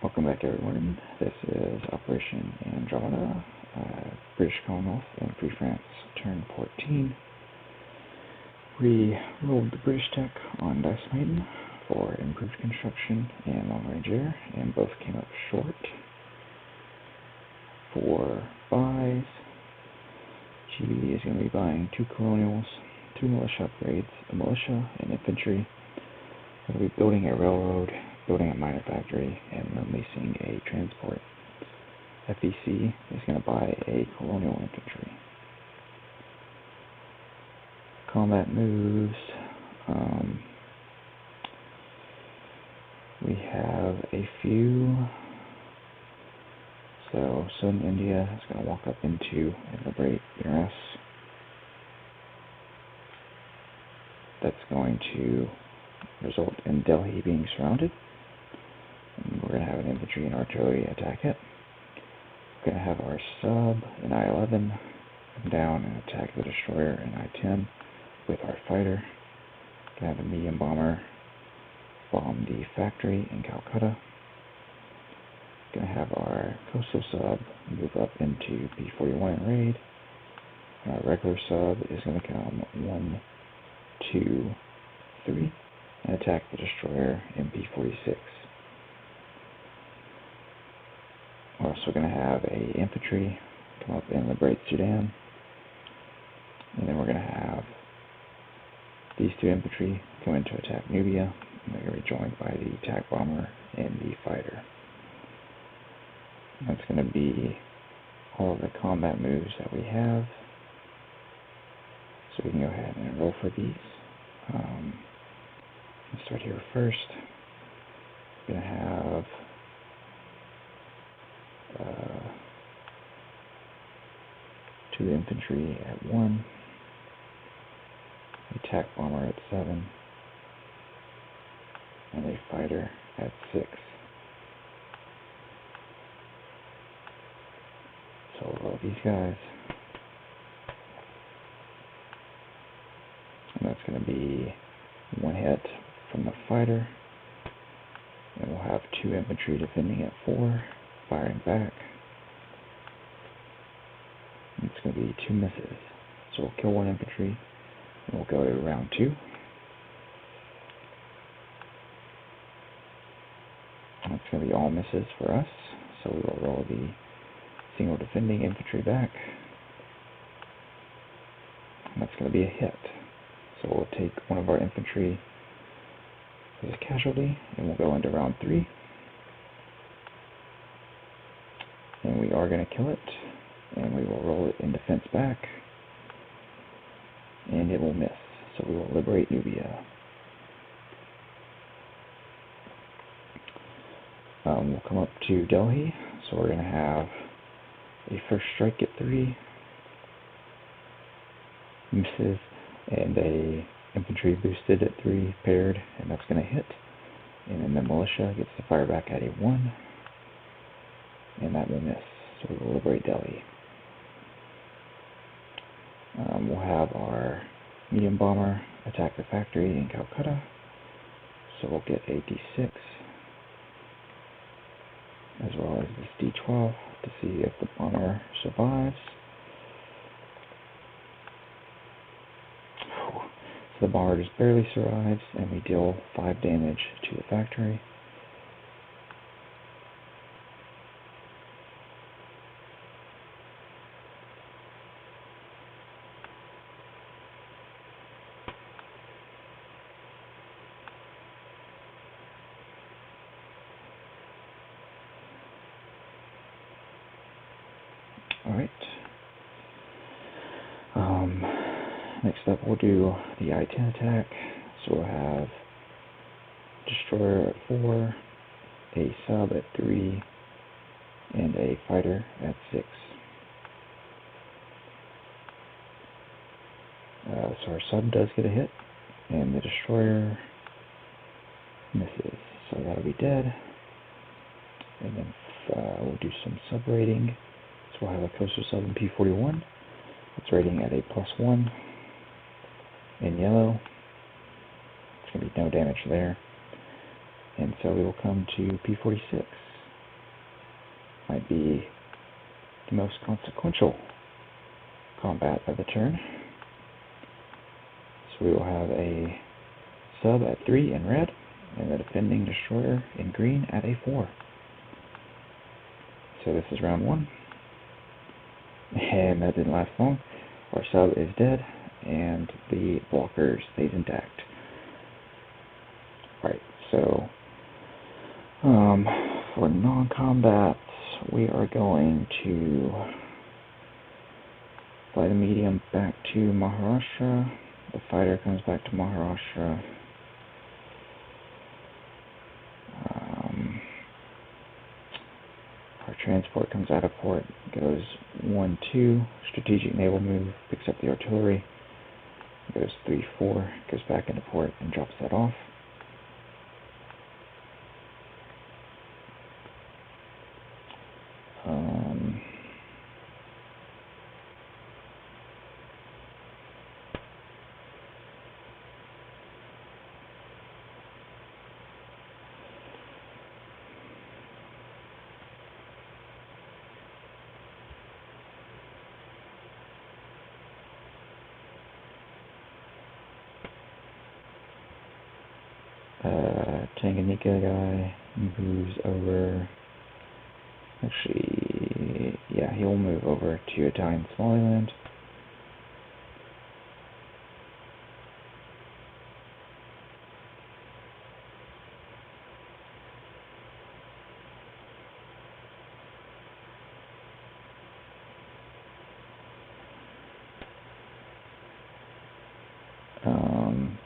Welcome back, everyone. This is Operation Andromeda, British Commonwealth and Free France, turn 14. We rolled the British tech on Dice Maiden for improved construction and long-range air, and both came up short. For buys, GB is going to be buying 2 colonials, 2 militia upgrades, a militia, and infantry. We'll be building a railroad, building a miner factory, and releasing a transport. FEC is going to buy a colonial infantry. Combat moves. We have a few. So Southern India is going to walk up into and liberate Uras. That's going to result in Delhi being surrounded. And we're going to have an infantry and artillery attack it. We're going to have our sub in I-11 come down and attack the destroyer in I-10 with our fighter. We're going to have a medium bomber bomb the factory in Calcutta. We're going to have our coastal sub move up into P-41 and raid. And our regular sub is going to come 1, 2, 3 and attack the destroyer in P-46. We're also going to have a infantry come up and liberate Sudan. And then we're going to have these 2 infantry come in to attack Nubia. And they're going to be joined by the attack bomber and the fighter. And that's going to be all of the combat moves that we have. So we can go ahead and roll for these. Let's start here first. We're going to have two infantry at 1, attack bomber at 7, and a fighter at 6. So we'll roll these guys. And that's going to be 1 hit from the fighter. And we'll have 2 infantry defending at 4, firing back. And it's going to be 2 misses. So we'll kill 1 infantry, and we'll go to round 2. And it's going to be all misses for us. So we will roll the single defending infantry back. And that's going to be a hit. So we'll take one of our infantry as a casualty, and we'll go into round 3. And we are going to kill it, and we will roll it in defense back, and it will miss. So we will liberate Nubia. We'll come up to Delhi, so we're going to have a first strike at 3, misses, and a infantry boosted at 3 paired, and that's going to hit. And then the militia gets to fire back at a 1, and that will miss. So we will liberate Delhi. We'll have our medium bomber attack the factory in Calcutta. So we'll get a D6, as well as this D12 to see if the bomber survives. So the bomber just barely survives, and we deal 5 damage to the factory. Alright. Next up, we'll do the I-10 attack. So we'll have destroyer at 4, a sub at 3, and a fighter at 6. So our sub does get a hit, and the destroyer misses. So that'll be dead. And then we'll do some sub rating. So we'll have a coastal sub in P-41. It's rating at a +1 in yellow. It's going to be no damage there. And so we will come to P-46. might be the most consequential combat of the turn. So we will have a sub at 3 in red, and the defending destroyer in green at a 4. So this is round 1. And that didn't last long. Our sub is dead, and the blocker stays intact. Right, so for non-combat, we are going to fly the medium back to Maharashtra. The fighter comes back to Maharashtra. Our transport comes out of port, goes 1-2, strategic naval move, picks up the artillery, goes 3-4, goes back into port and drops that off. Tanganyika guy moves over. Actually, yeah, he'll move over to Italian Somaliland.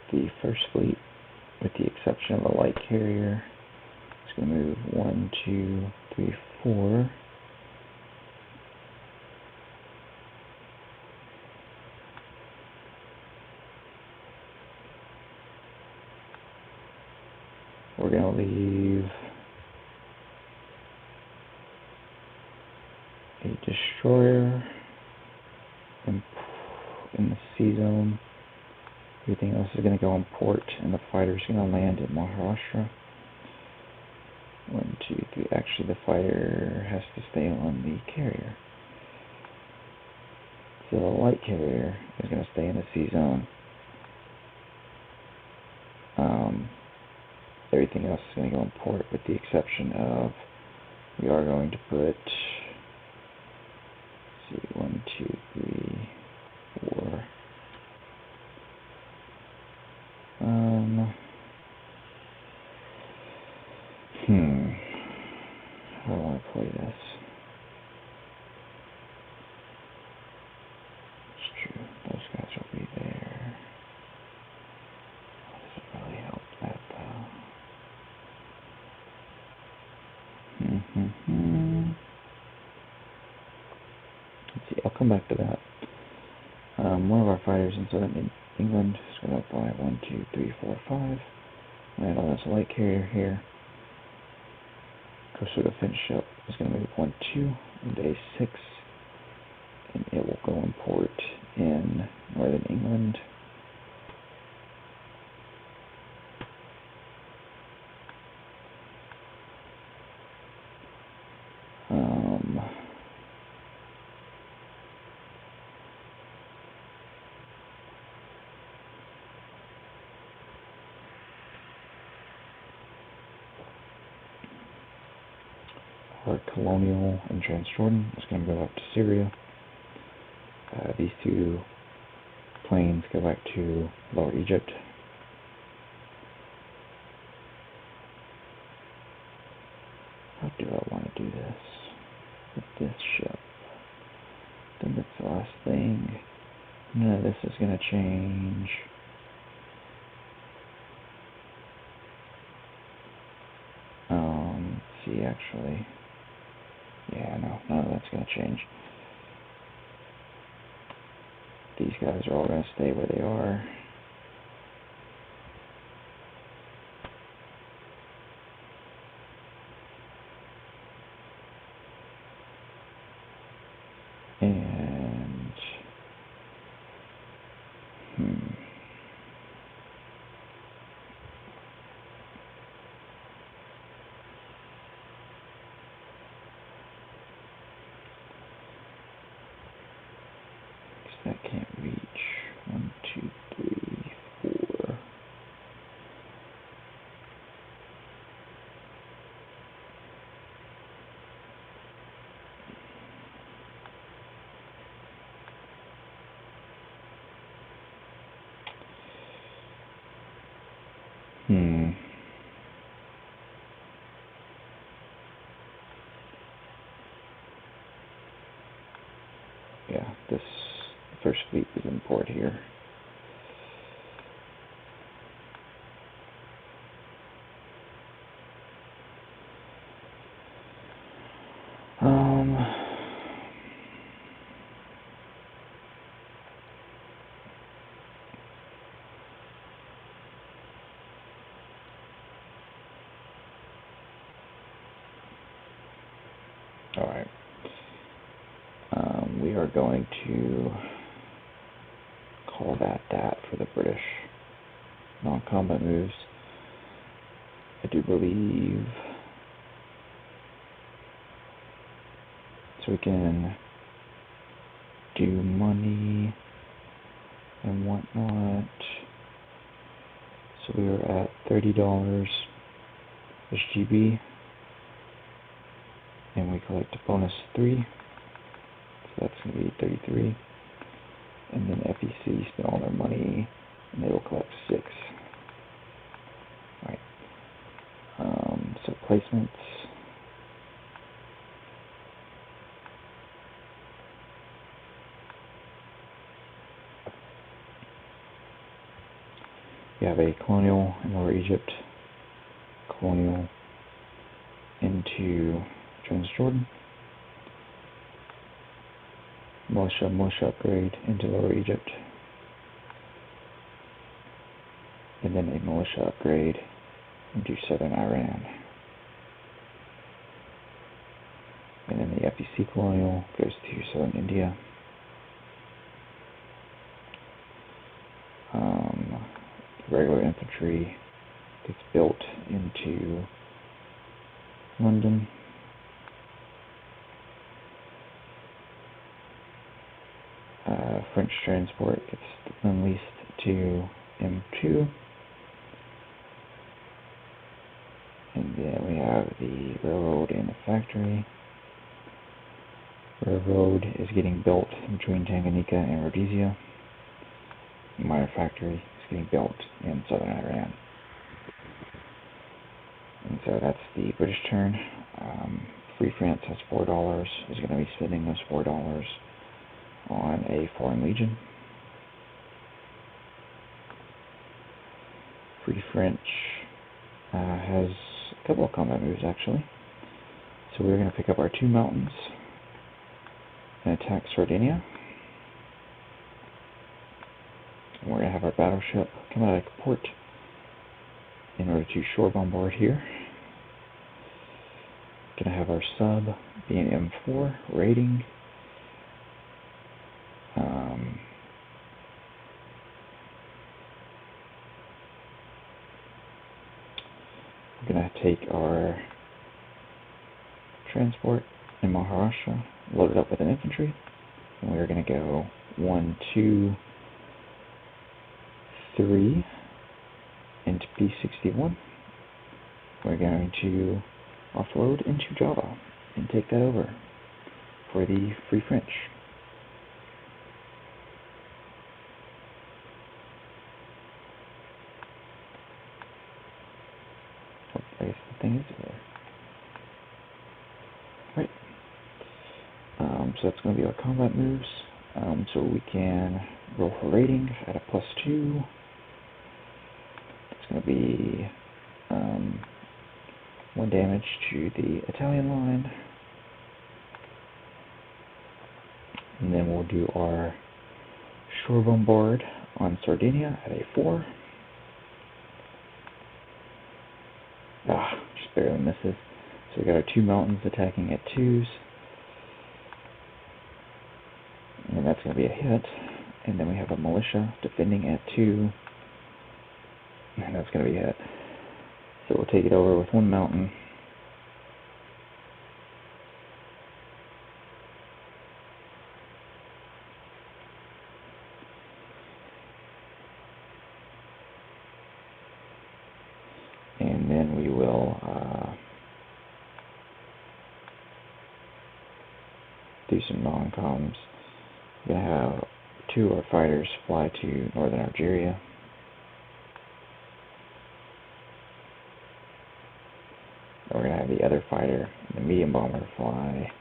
The first fleet, with the exception of the light carrier, is going to move 1, 2, 3, 4. We're going to leave a destroyer in the sea zone. Everything else is going to go on port, and the fighter's going to land in Maharashtra. 1, 2, 3. Actually, the fighter has to stay on the carrier. So the light carrier is going to stay in the sea zone. Everything else is going to go on port, with the exception of we are going to put, let's see, 1, 2, 3, 4. How do I want to play this? It's true, those guys will be there. How does it really help that though? Let's see, I'll come back to that. One of our fighters in southern England is going to fly 1, 2, 3, 4, 5. Land on this light carrier here. Goes through the finish up. It's going to move 1, 2 into A6, and it will go in port in northern England. Our Colonial in Transjordan is going to go up to Syria. These two planes go back to Lower Egypt. How do I want to do this with this ship? I think that's the last thing. None of this is going to change. Let's see, actually. Yeah, no, none of that's going to change. These guys are all going to stay where they are. And I can't reach. 1, 2, 3, 4. Yeah, this first fleet is in port here. Alright. We are going to call that for the British non-combat moves. I do believe so we can do money and whatnot. So we are at $30 SGB, and we collect a bonus 3. So that's going to be 33. And then FEC spend all their money, and they will collect 6. Alright. So placements. We have a colonial in Lower Egypt, colonial into Transjordan, militia upgrade into Lower Egypt, and then a militia upgrade into Southern Iran. And then the FEC colonial goes to Southern India. Regular infantry gets built into London. French transport gets unleased to M2. And then we have the railroad in the factory. Railroad is getting built between Tanganyika and Rhodesia. The minor factory is getting built in southern Iran. And so that's the British turn. Free France has $4. Is going to be spending those $4 on a foreign legion. Free French has a couple of combat moves actually. So we're going to pick up our 2 mountains and attack Sardinia. And we're going to have our battleship come out of port in order to shore bombard here. Going to have our sub being M4 raiding. We're going to take our transport in Maharashtra, load it up with an infantry, and we're going to go 1, 2, 3 into P61. We're going to offload into Java and take that over for the Free French. I guess the thing is there. Right. So that's going to be our combat moves. So we can roll for rating at a +2. It's going to be 1 damage to the Italian line. And then we'll do our shore bombard on Sardinia at a 4. Just barely misses. So we got our 2 mountains attacking at 2s. And that's going to be a hit. And then we have a militia defending at 2. And that's going to be a hit. So we'll take it over with 1 mountain. and then we will do some non-coms. We're going to have 2 of our fighters fly to northern Algeria. We're going to have the other fighter, the medium bomber, fly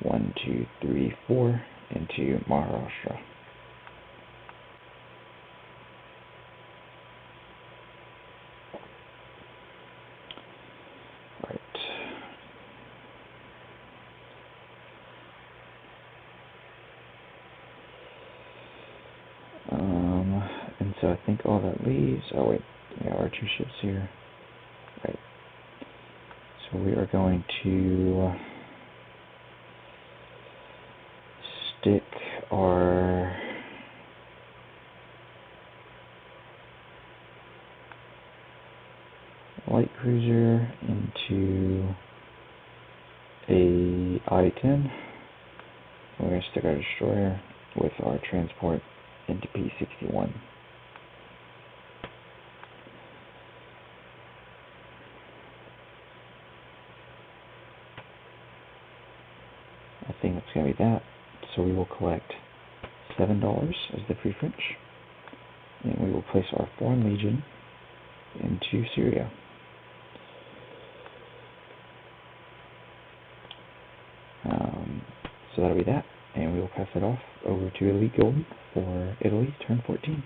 1, 2, 3, 4 into Maharashtra. And so I think all that leaves, oh wait, we have our 2 ships here. Right. So we are going to stick our light cruiser into a I-10. We're going to stick our destroyer with our transport into P-61. I think that's going to be that. So we will collect $7 as the free French, and we will place our Foreign Legion into Syria. So that'll be that, and we will pass it off over to Elite Golden for Italy, turn 14.